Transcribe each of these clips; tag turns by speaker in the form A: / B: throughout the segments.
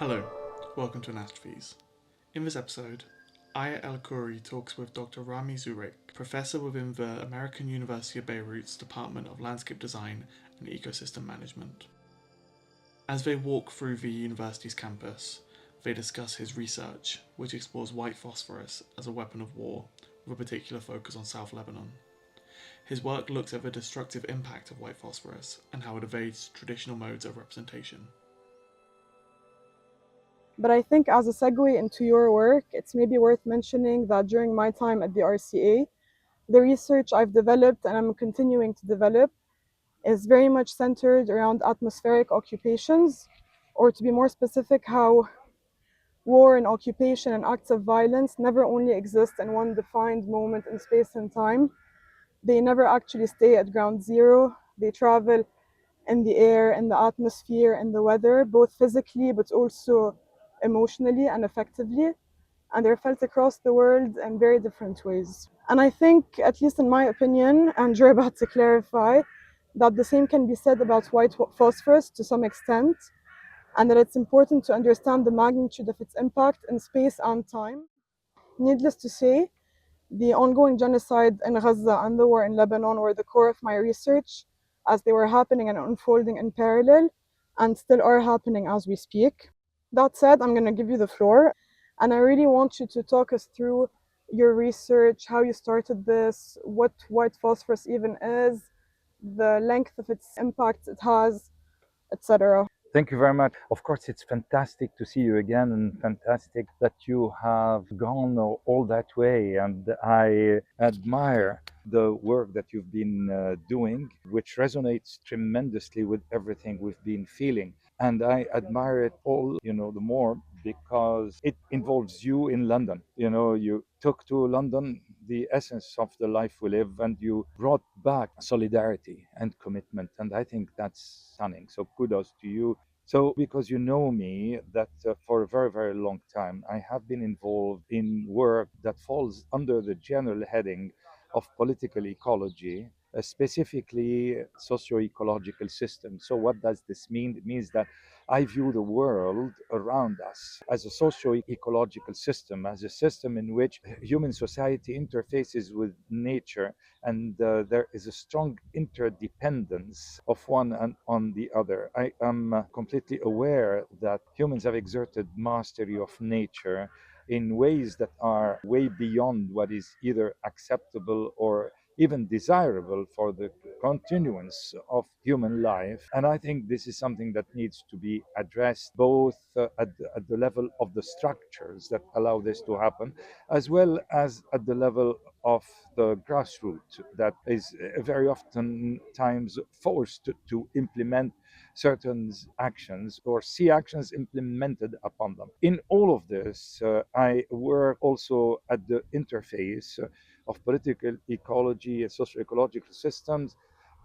A: Hello, welcome to Anastrophes. In this episode, Aya El Khouri talks with Dr. Rami Zurayk, professor within the American University of Beirut's Department of Landscape Design and Ecosystem Management. As they walk through the university's campus, they discuss his research, which explores white phosphorus as a weapon of war, with a particular focus on South Lebanon. His work looks at the destructive impact of white phosphorus and how it evades traditional modes of representation.
B: But I think as a segue into your work, it's maybe worth mentioning that during my time at the RCA, the research I've developed and I'm continuing to develop is very much centered around atmospheric occupations, or to be more specific, how war and occupation and acts of violence never only exist in one defined moment in space and time. They never actually stay at ground zero. They travel in the air, in the atmosphere, in the weather, both physically but also emotionally and effectively. And they're felt across the world in very different ways. And I think, at least in my opinion, and you're about to clarify, that the same can be said about white phosphorus to some extent, and that it's important to understand the magnitude of its impact in space and time. Needless to say, the ongoing genocide in Gaza and the war in Lebanon were the core of my research, as they were happening and unfolding in parallel and still are happening as we speak. That said, I'm going to give you the floor, and I really want you to talk us through your research, how you started this, what white phosphorus even is, the length of its impact it has, etc.
C: Thank you very much. Of course, it's fantastic to see you again, and fantastic that you have gone all that way. And I admire the work that you've been doing, which resonates tremendously with everything we've been feeling. And I admire it all, the more because it involves you in London. You took to London the essence of the life we live, and you brought back solidarity and commitment. And I think that's stunning. So kudos to you. So, because you know me, that for a very, very long time, I have been involved in work that falls under the general heading of political ecology, specifically socio-ecological systems. So what does this mean? It means that I view the world around us as a socio-ecological system, as a system in which human society interfaces with nature, and there is a strong interdependence of one and on the other. I am completely aware that humans have exerted mastery of nature in ways that are way beyond what is either acceptable or even desirable for the continuance of human life. And I think this is something that needs to be addressed both at the level of the structures that allow this to happen, as well as at the level of the grassroots that is very often times forced to implement certain actions or see actions implemented upon them. In all of this, I work also at the interface of political ecology and socio-ecological systems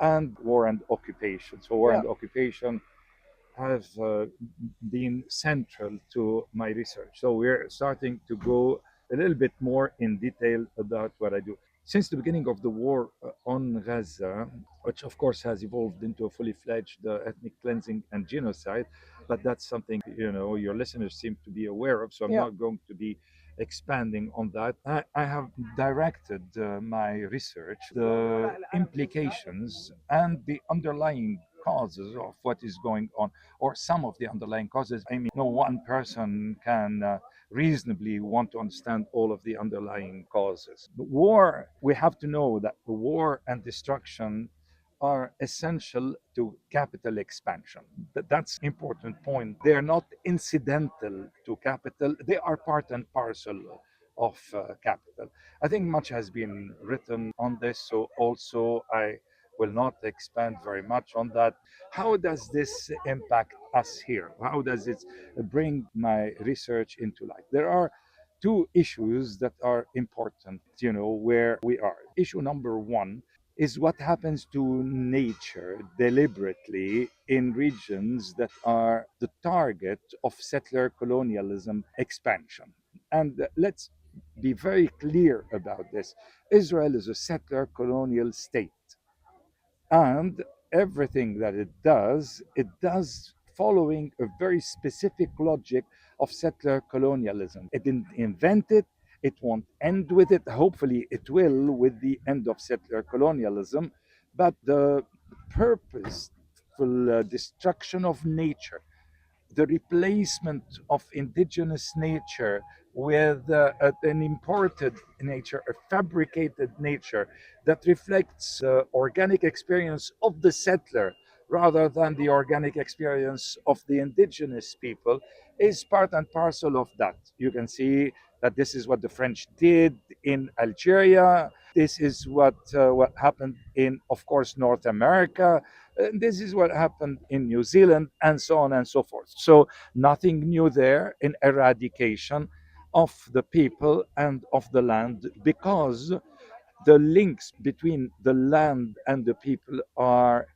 C: and war and occupation. So war and occupation have been central to my research. So we're starting to go a little bit more in detail about what I do. Since the beginning of the war on Gaza, which of course has evolved into a fully fledged ethnic cleansing and genocide, but that's something your listeners seem to be aware of, so I'm not going to be expanding on that. I have directed my research, the implications and the underlying causes of what is going on, or some of the underlying causes. I mean, no one person can reasonably want to understand all of the underlying causes. The war, we have to know that the war and destruction are essential to capital expansion. That's an important point. They are not incidental to capital, they are part and parcel of capital. I think much has been written on this, so also I will not expand very much on that. How does this impact us here? How does it bring my research into light? There are two issues that are important, where we are. Issue number one is what happens to nature deliberately in regions that are the target of settler colonialism expansion. And let's be very clear about this. Israel is a settler colonial state. And everything that it does following a very specific logic of settler colonialism. It didn't invent it, it won't end with it. Hopefully, it will with the end of settler colonialism. But the purposeful destruction of nature, the replacement of indigenous nature with an imported nature, a fabricated nature that reflects the organic experience of the settler rather than the organic experience of the indigenous people, is part and parcel of that. You can see that this is what the French did in Algeria. This is what happened in, of course, North America. This is what happened in New Zealand, and so on and so forth. So nothing new there in eradication of the people and of the land, because the links between the land and the people are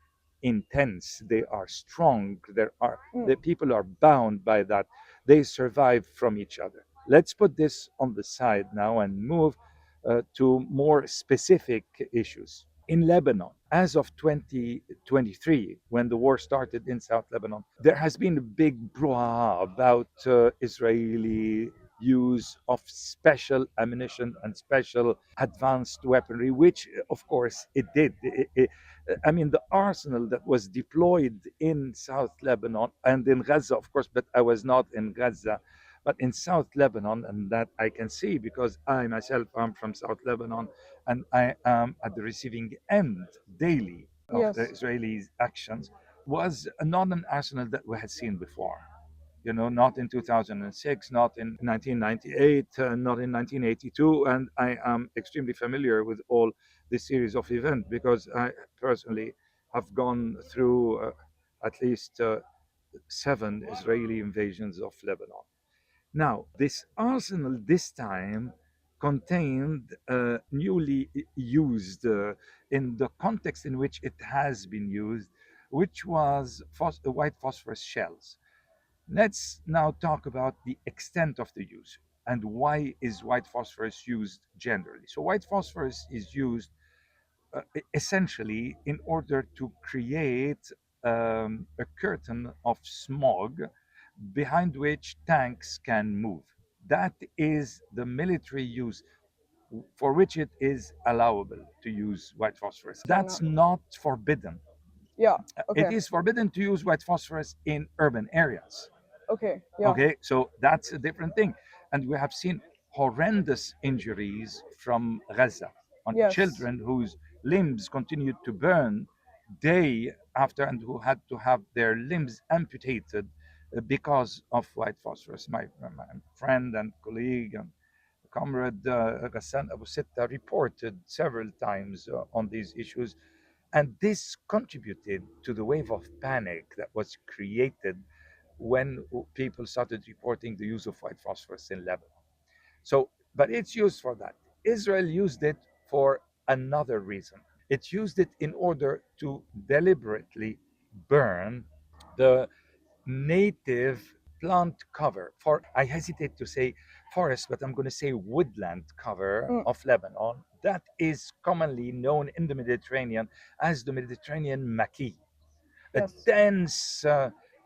C: intense, they are strong, the people are bound by that, they survive from each other. Let's put this on the side now and move to more specific issues. In Lebanon, as of 2023, when the war started in South Lebanon, there has been a big brouhaha about Israeli use of special ammunition and special advanced weaponry, which, of course, it did. I mean, the arsenal that was deployed in South Lebanon and in Gaza, of course, but I was not in Gaza, but in South Lebanon, and that I can see because I myself am from South Lebanon, and I am at the receiving end daily of the
B: Yes.
C: Israeli actions, was not an arsenal that we had seen before. You know, not in 2006, not in 1998, not in 1982. And I am extremely familiar with all this series of events because I personally have gone through at least 7 Israeli invasions of Lebanon. Now, this arsenal this time contained newly used in the context in which it has been used, which was white phosphorus shells. Let's now talk about the extent of the use and why is white phosphorus used generally. So white phosphorus is used essentially in order to create a curtain of smog behind which tanks can move. That is the military use for which it is allowable to use white phosphorus.
B: Okay,
C: That's not forbidden.
B: yeah.
C: It
B: Okay.
C: is forbidden to use white phosphorus in urban areas.
B: Okay. Yeah.
C: Okay, so that's a different thing. And we have seen horrendous injuries from Gaza on
B: Yes.
C: children whose limbs continued to burn day after and who had to have their limbs amputated because of white phosphorus. My friend and colleague and comrade Ghassan Abu Sitta reported several times on these issues. And this contributed to the wave of panic that was created when people started reporting the use of white phosphorus in Lebanon. So, but it's used for that. Israel used it for another reason. It used it in order to deliberately burn the native plant cover. For I hesitate to say forest, but I'm going to say woodland cover
B: Mm.
C: of Lebanon that is commonly known in the Mediterranean as the Mediterranean maquis, a
B: Yes.
C: dense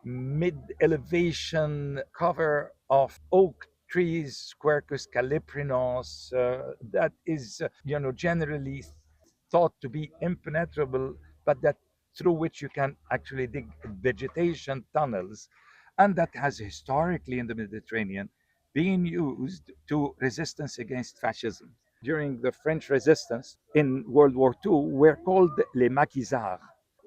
C: mid-elevation cover of oak trees, Quercus caliprinus, that is, generally thought to be impenetrable, but that through which you can actually dig vegetation tunnels, and that has historically in the Mediterranean been used to resistance against fascism. During the French resistance in World War II, were called les maquisards,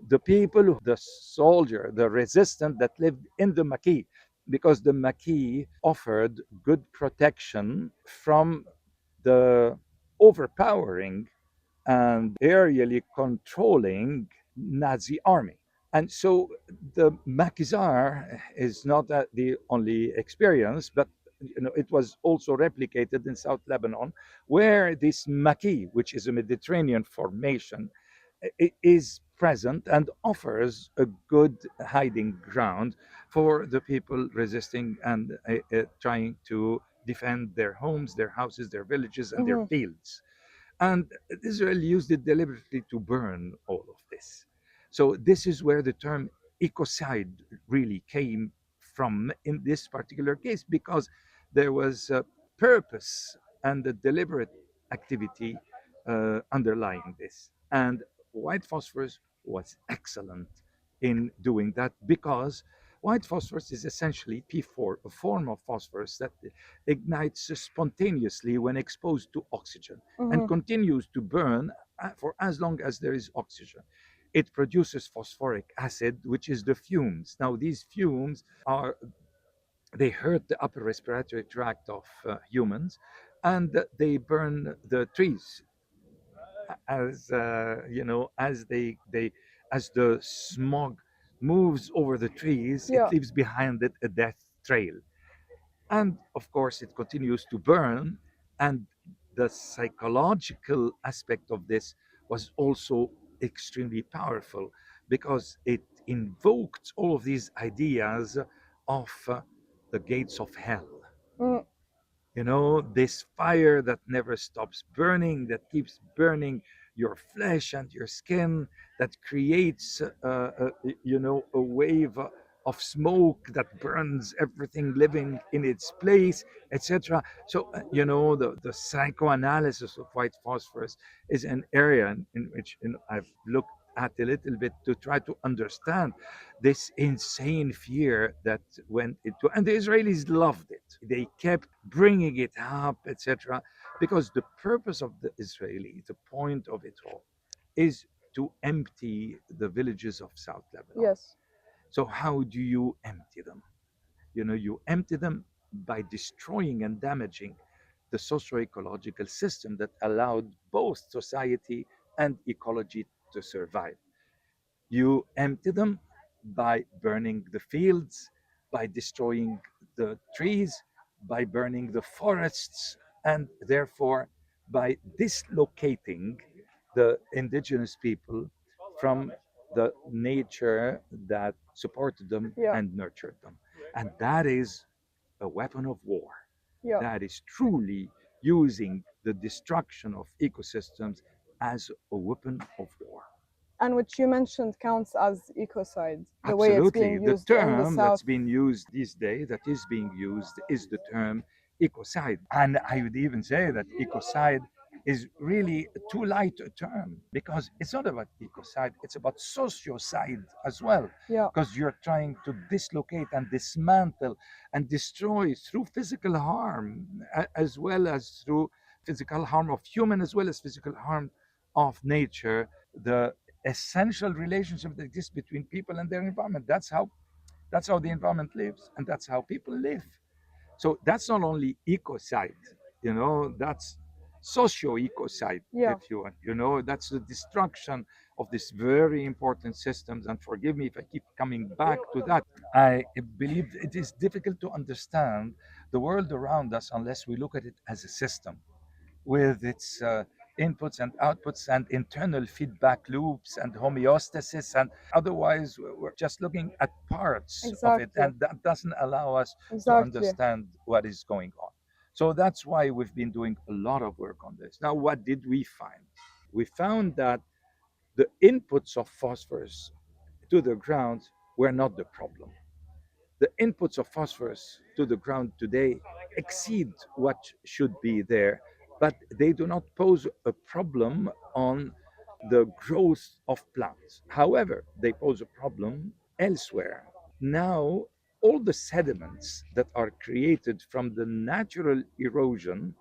C: the people, the soldier, the resistant that lived in the maquis, because the maquis offered good protection from the overpowering and aerially controlling Nazi army. And so the maquisard is not the only experience, but it was also replicated in South Lebanon, where this maquis, which is a Mediterranean formation, is present and offers a good hiding ground for the people resisting and trying to defend their homes, their houses, their villages, and their
B: Mm-hmm.
C: fields. And Israel used it deliberately to burn all of this. So this is where the term ecocide really came from in this particular case, because there was a purpose and a deliberate activity underlying this. And white phosphorus was excellent in doing that, because white phosphorus is essentially P4, a form of phosphorus that ignites spontaneously when exposed to oxygen and continues to burn for as long as there is oxygen. It produces phosphoric acid, which is the fumes. Now, these fumes they hurt the upper respiratory tract of humans, and they burn the trees as as the smog moves over the trees, it
B: Yeah.
C: leaves behind it a death trail. And of course, it continues to burn. And the psychological aspect of this was also extremely powerful, because it invoked all of these ideas of the gates of hell.
B: Mm.
C: This fire that never stops burning, that keeps burning your flesh and your skin, that creates a wave of smoke that burns everything living in its place, etc. So the psychoanalysis of white phosphorus is an area in which I've looked at a little bit to try to understand this insane fear that went into, and the Israelis loved it. They kept bringing it up, etc., because the purpose of the Israeli, the point of it all, is to empty the villages of South Lebanon.
B: Yes.
C: So how do you empty them? You empty them by destroying and damaging the socio-ecological system that allowed both society and ecology to survive. You empty them by burning the fields, by destroying the trees, by burning the forests, and therefore by dislocating the indigenous people from the nature that supported them
B: Yeah.
C: and nurtured them. And that is a weapon of war.
B: Yeah.
C: That is truly using the destruction of ecosystems as a weapon of war.
B: And which you mentioned counts as ecocide, the way it's
C: Absolutely.
B: being
C: The
B: used in the
C: term that's
B: South.
C: been used these days, that is being used, is the term ecocide. And I would even say that ecocide is really too light a term, because it's not about ecocide, it's about sociocide as well.
B: Yeah.
C: Because you're trying to dislocate and dismantle and destroy through physical harm, as well as through physical harm of human, as well as physical harm of nature, the essential relationship that exists between people and their environment. That's how the environment lives, and that's how people live. So that's not only ecocide, that's socio-ecocide,
B: Yeah.
C: if you want. That's the destruction of these very important systems. And forgive me if I keep coming back to that. I believe it is difficult to understand the world around us unless we look at it as a system, with its inputs and outputs and internal feedback loops and homeostasis. And otherwise, we're just looking at parts of it,
B: Exactly.
C: and that doesn't allow us to
B: Exactly.
C: understand what is going on. So that's why we've been doing a lot of work on this. Now, what did we find? We found that the inputs of phosphorus to the ground were not the problem. The inputs of phosphorus to the ground today exceed what should be there, but they do not pose a problem on the growth of plants. However, they pose a problem elsewhere. Now, all the sediments that are created from the natural erosion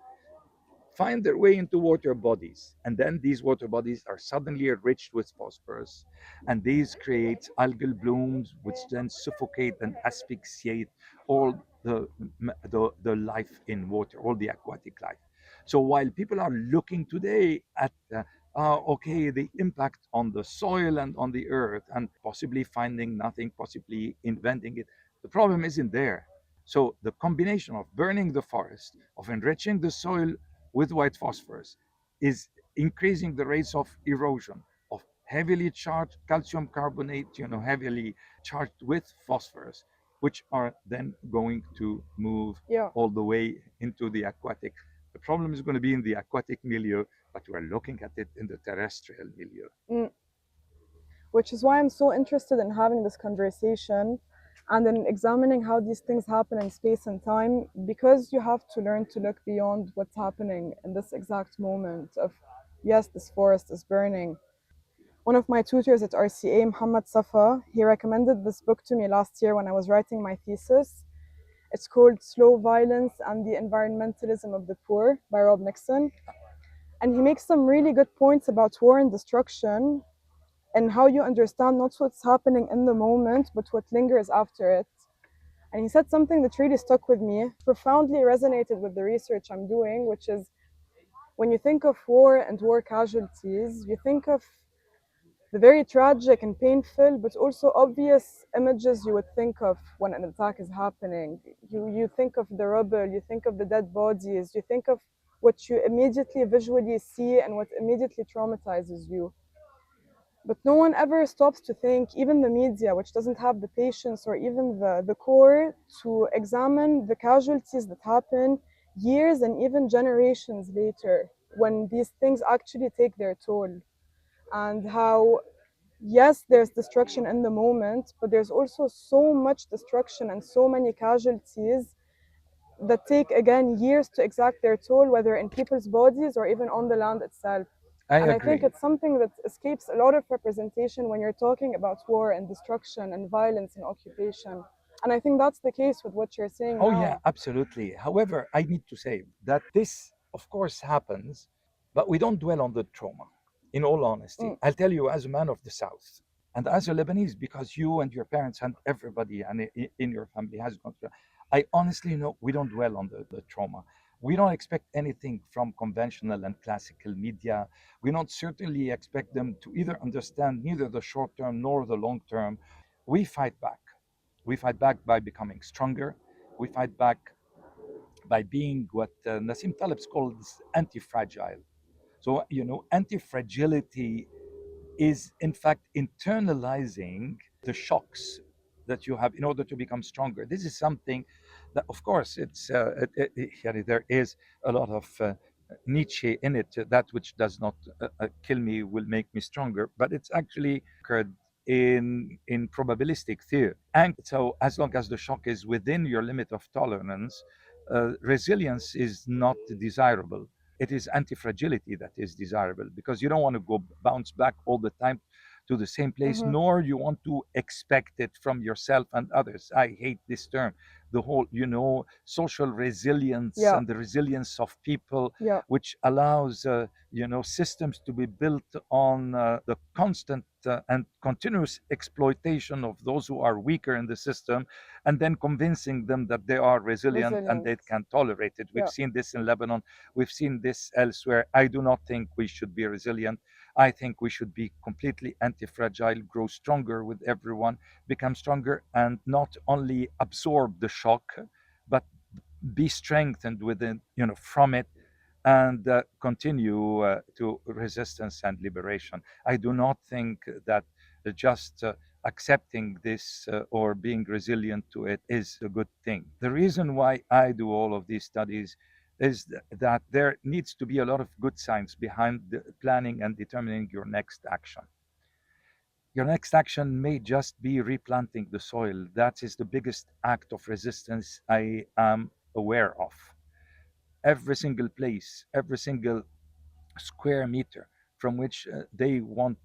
C: find their way into water bodies. And then these water bodies are suddenly enriched with phosphorus. And these create algal blooms, which then suffocate and asphyxiate all the life in water, all the aquatic life. So while people are looking today at okay, the impact on the soil and on the earth, and possibly finding nothing, possibly inventing it, the problem isn't there. So the combination of burning the forest, of enriching the soil with white phosphorus, is increasing the rates of erosion of heavily charged calcium carbonate, heavily charged with phosphorus, which are then going to move
B: Yeah.
C: all the way into the aquatic. The problem is going to be in the aquatic milieu, but we're looking at it in the terrestrial milieu.
B: Which is why I'm so interested in having this conversation. And in examining how these things happen in space and time, because you have to learn to look beyond what's happening in this exact moment of, yes, this forest is burning. One of my tutors at RCA, Muhammad Safa, he recommended this book to me last year when I was writing my thesis. It's called Slow Violence and the Environmentalism of the Poor by Rob Nixon. And he makes some really good points about war and destruction and how you understand not what's happening in the moment, but what lingers after it. And he said something that really stuck with me, profoundly resonated with the research I'm doing, which is when you think of war and war casualties, you think of the very tragic and painful, but also obvious images you would think of when an attack is happening. You think of the rubble, you think of the dead bodies, you think of what you immediately visually see and what immediately traumatizes you. But no one ever stops to think, even the media, which doesn't have the patience or even the core to examine the casualties that happen years and even generations later when these things actually take their toll. And how, yes, there's destruction in the moment, but there's also so much destruction and so many casualties that take, again, years to exact their toll, whether in people's bodies or even on the land itself.
C: I
B: And I think
C: agree.
B: it's something that escapes a lot of representation when you're talking about war and destruction and violence and occupation. And I think that's the case with what you're saying
C: Oh, yeah,
B: now.
C: absolutely. However, I need to say that this, of course, happens, but we don't dwell on the trauma, in all honesty.
B: Mm,
C: I'll tell you, as a man of the South, and as a Lebanese, because you and your parents and everybody and in your family has gone through, I honestly know we don't dwell on the trauma. We don't expect anything from conventional and classical media. We don't certainly expect them to either understand neither the short term nor the long term. We fight back. We fight back by becoming stronger. We fight back by being what Nassim Taleb calls anti-fragile. So, anti-fragility is in fact internalizing the shocks that you have in order to become stronger. This is something that, of course, there is a lot of Nietzsche in it. That which does not kill me will make me stronger, but it's actually occurred in probabilistic theory. And so, as long as the shock is within your limit of tolerance, resilience is not desirable. It is anti-fragility that is desirable, because you don't want to go bounce back all the time to the same place,
B: mm-hmm.
C: nor you want to expect it from yourself and others. I hate this term, the whole, social resilience
B: Yeah,
C: and the resilience of people,
B: yeah,
C: which allows systems to be built on the constant and continuous exploitation of those who are weaker in the system, and then convincing them that they are resilient and
B: resilient.
C: they can tolerate it. We've
B: Yeah,
C: seen this in Lebanon. We've seen this elsewhere. I do not think we should be resilient. I think we should be completely anti-fragile, grow stronger with everyone, become stronger, and not only absorb the shock, but be strengthened within, from it, and continue to resistance and liberation. I do not think that just accepting this or being resilient to it is a good thing. The reason why I do all of these studies is that there needs to be a lot of good science behind the planning and determining your next action. Your next action may just be replanting the soil. That is the biggest act of resistance I am aware of. Every single place, every single square meter from which they want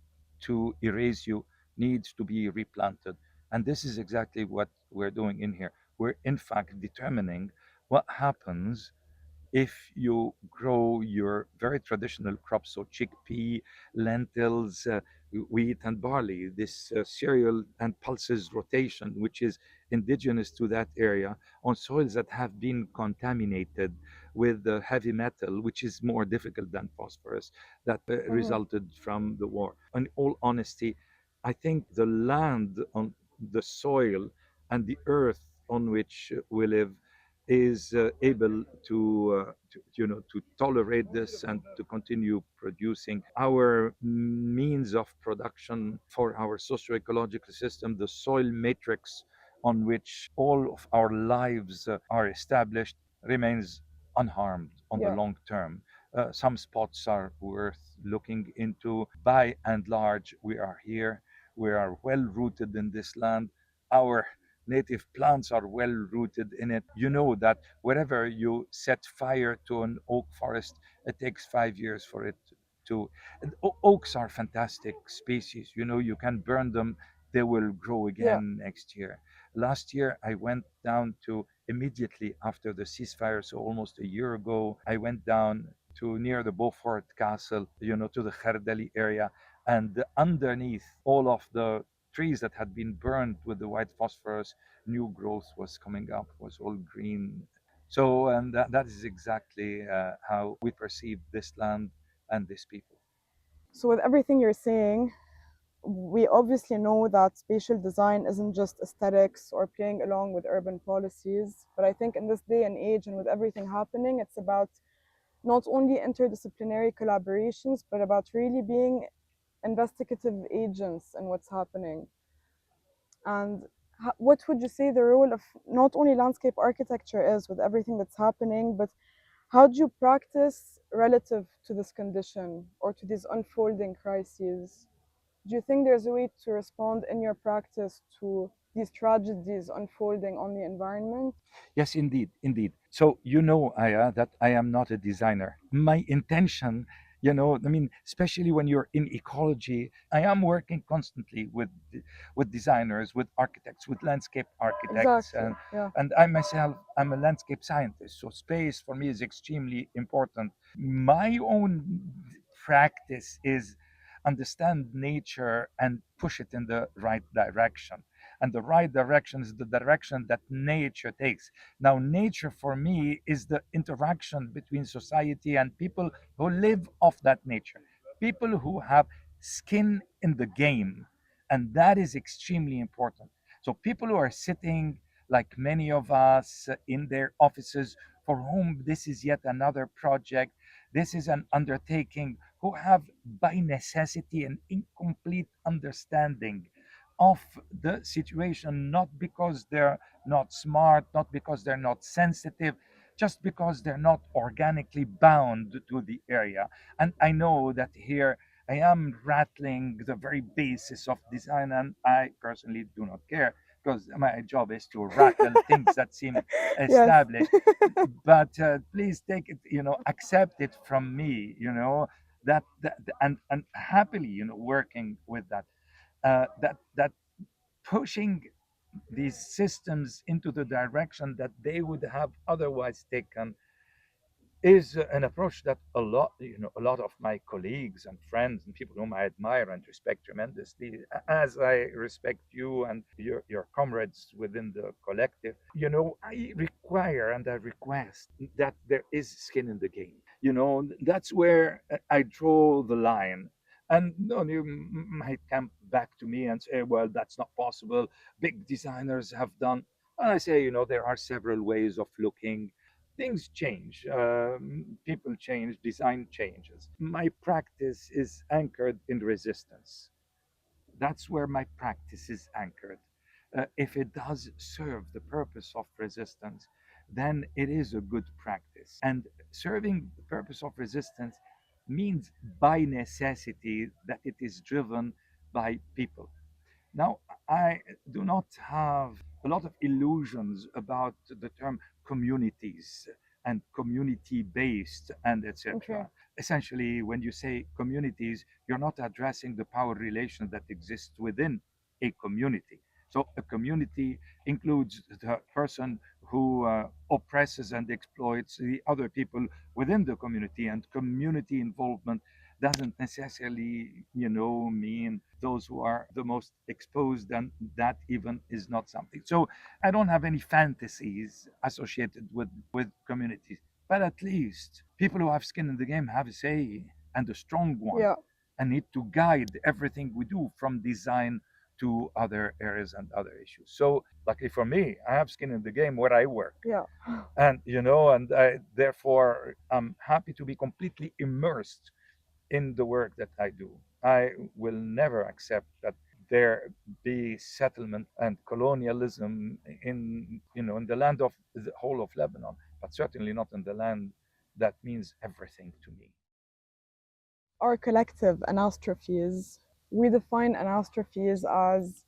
C: to erase you needs to be replanted. And this is exactly what we're doing in here. We're, in fact, determining what happens if you grow your very traditional crops, so chickpea, lentils, wheat, and barley, this cereal and pulses rotation, which is indigenous to that area, on soils that have been contaminated with heavy metal, which is more difficult than phosphorus, that
B: mm-hmm.
C: resulted from the war. In all honesty, I think the land on the soil and the earth on which we live is able to tolerate this and to continue producing. Our means of production for our socio-ecological system, the soil matrix on which all of our lives are established, remains unharmed on the
B: Yeah,
C: long term. Some spots are worth looking into. By and large, we are here. We are well rooted in this land. Our native plants are well rooted in it. You know that wherever you set fire to an oak forest, it takes 5 years for it to. And oaks are fantastic species. You know, you can burn them, they will grow
B: Yeah.
C: again next year. Last year, I went down to immediately after the ceasefire, so almost a year ago, I went down to near the Beaufort Castle, you know, to the Khardali area, and underneath all of the trees that had been burned with the white phosphorus, new growth was coming up, was all green. So, and that is exactly how we perceive this land and these people.
B: So, with everything you're saying, we obviously know that spatial design isn't just aesthetics or playing along with urban policies, but I think in this day and age and with everything happening, it's about not only interdisciplinary collaborations, but about really being investigative agents in what's happening. And what would you say the role of not only landscape architecture is with everything that's happening, but how do you practice relative to this condition or to these unfolding crises? Do you think there's a way to respond in your practice to these tragedies unfolding on the environment?
C: Yes, indeed, indeed. So you know, Aya, that I am not a designer. My intention, you know, I mean, especially when you're in ecology, I am working constantly with designers, with architects, with landscape architects,
B: Exactly. Yeah.
C: and I myself, I'm a landscape scientist. So space for me is extremely important. My own practice is understand nature and push it in the right direction, and the right direction is the direction that nature takes. Now, nature for me is the interaction between society and people who live off that nature, people who have skin in the game. And that is extremely important. So, people who are sitting, like many of us, in their offices, for whom this is yet another project, this is an undertaking, who have by necessity an incomplete understanding of the situation, not because they're not smart, not because they're not sensitive, just because they're not organically bound to the area. And I know that here I am rattling the very basis of design, and I personally do not care because my job is to rattle things that seem
B: Yes.
C: established. But please take it, you know, accept it from me, you know, that and happily, you know, working with that, that pushing these systems into the direction that they would have otherwise taken is an approach that a lot, you know, a lot of my colleagues and friends and people whom I admire and respect tremendously, as I respect you and your comrades within the collective, you know, I require and I request that there is skin in the game. You know, that's where I draw the line. And no, you might come back to me and say, well, that's not possible. Big designers have done. And I say, you know, there are several ways of looking. Things change, people change, design changes. My practice is anchored in resistance. That's where my practice is anchored. If it does serve the purpose of resistance, then it is a good practice. And serving the purpose of resistance means by necessity that it is driven by people. Now, I do not have a lot of illusions about the term communities and community based and
B: Okay.
C: etc. Essentially, when you say communities, you're not addressing the power relation that exists within a community. So, a community includes the person who oppresses and exploits the other people within the community, and community involvement doesn't necessarily, you know, mean those who are the most exposed, and that even is not something. So I don't have any fantasies associated with communities, but at least people who have skin in the game have a say, and a strong one,
B: Yeah.
C: and need to guide everything we do from design to other areas and other issues. So luckily for me, I have skin in the game where I work,
B: Yeah.
C: and you know, and I therefore I'm happy to be completely immersed in the work that I do. I will never accept that there be settlement and colonialism in, you know, in the land of the whole of Lebanon, but certainly not in the land that means everything to me.
B: Our collective anastrophes, we define anastrophes as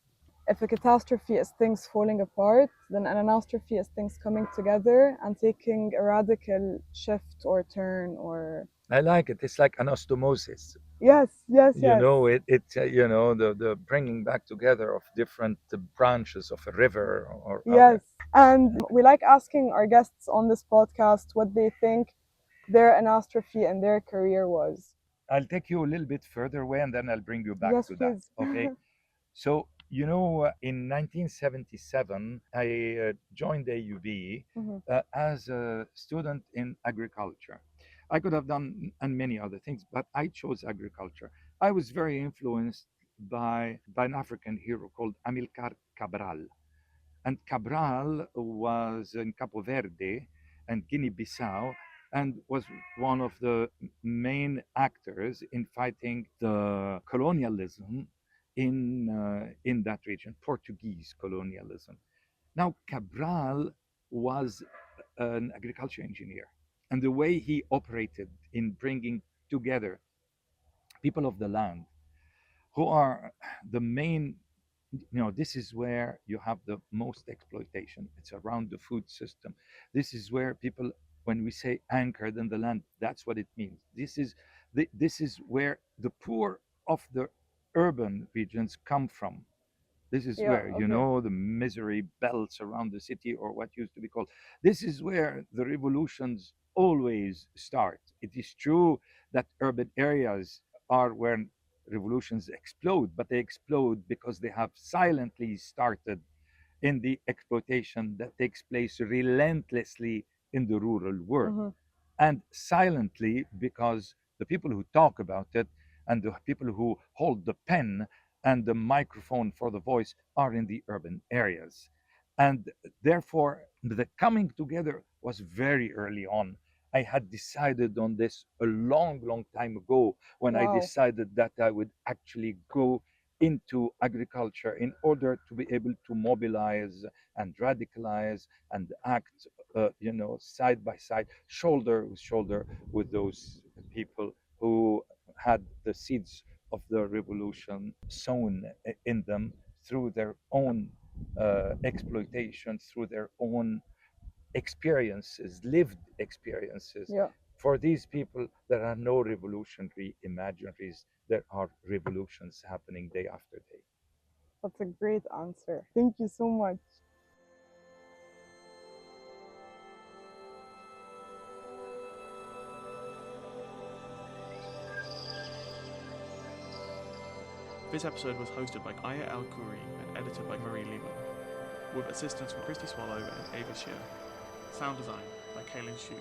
B: If a catastrophe is things falling apart, then an anastrophe is things coming together and taking a radical shift or turn or.
C: I like it. It's like anastomosis.
B: Yes, yes,
C: You
B: yes.
C: know, it's the bringing back together of different branches of a river or
B: Yes.
C: other.
B: And we like asking our guests on this podcast what they think their anastrophe in their career was.
C: I'll take you a little bit further away and then I'll bring you back
B: Yes,
C: to that.
B: please.
C: Okay. So, in 1977, I joined AUB
B: Mhm.
C: as a student in agriculture. I could have done and many other things, but I chose agriculture. I was very influenced by an African hero called Amilcar Cabral. And Cabral was in Capo Verde and Guinea-Bissau and was one of the main actors in fighting the colonialism in that region, Portuguese colonialism. Now, Cabral was an agriculture engineer, and the way he operated in bringing together people of the land who are the main, this is where you have the most exploitation. It's around the food system. This is where people, when we say anchored in the land, that's what it means. This is where the poor of the urban regions come from. This is
B: Yeah,
C: where,
B: okay.
C: the misery belts around the city, or what used to be called. This is where the revolutions always start. It is true that urban areas are where revolutions explode, but they explode because they have silently started in the exploitation that takes place relentlessly in the rural world.
B: Mhm.
C: And silently because the people who talk about it and the people who hold the pen and the microphone for the voice are in the urban areas. And therefore, the coming together was very early on. I had decided on this a long, long time ago when I
B: Wow.
C: decided that I would actually go into agriculture in order to be able to mobilize and radicalize and act, side by side, shoulder with shoulder with those people who had the seeds of the revolution sown in them through their own exploitation, through their own experiences, lived experiences.
B: Yeah,
C: For these people, there are no revolutionary imaginaries. There are revolutions happening day after day.
B: that's a great answer. Thank you so much.
A: This episode was hosted by Aya El Khouri and edited by Marie Lehman, with assistance from Christy Swallow and Ava Shear. Sound design by Kaylin Shue.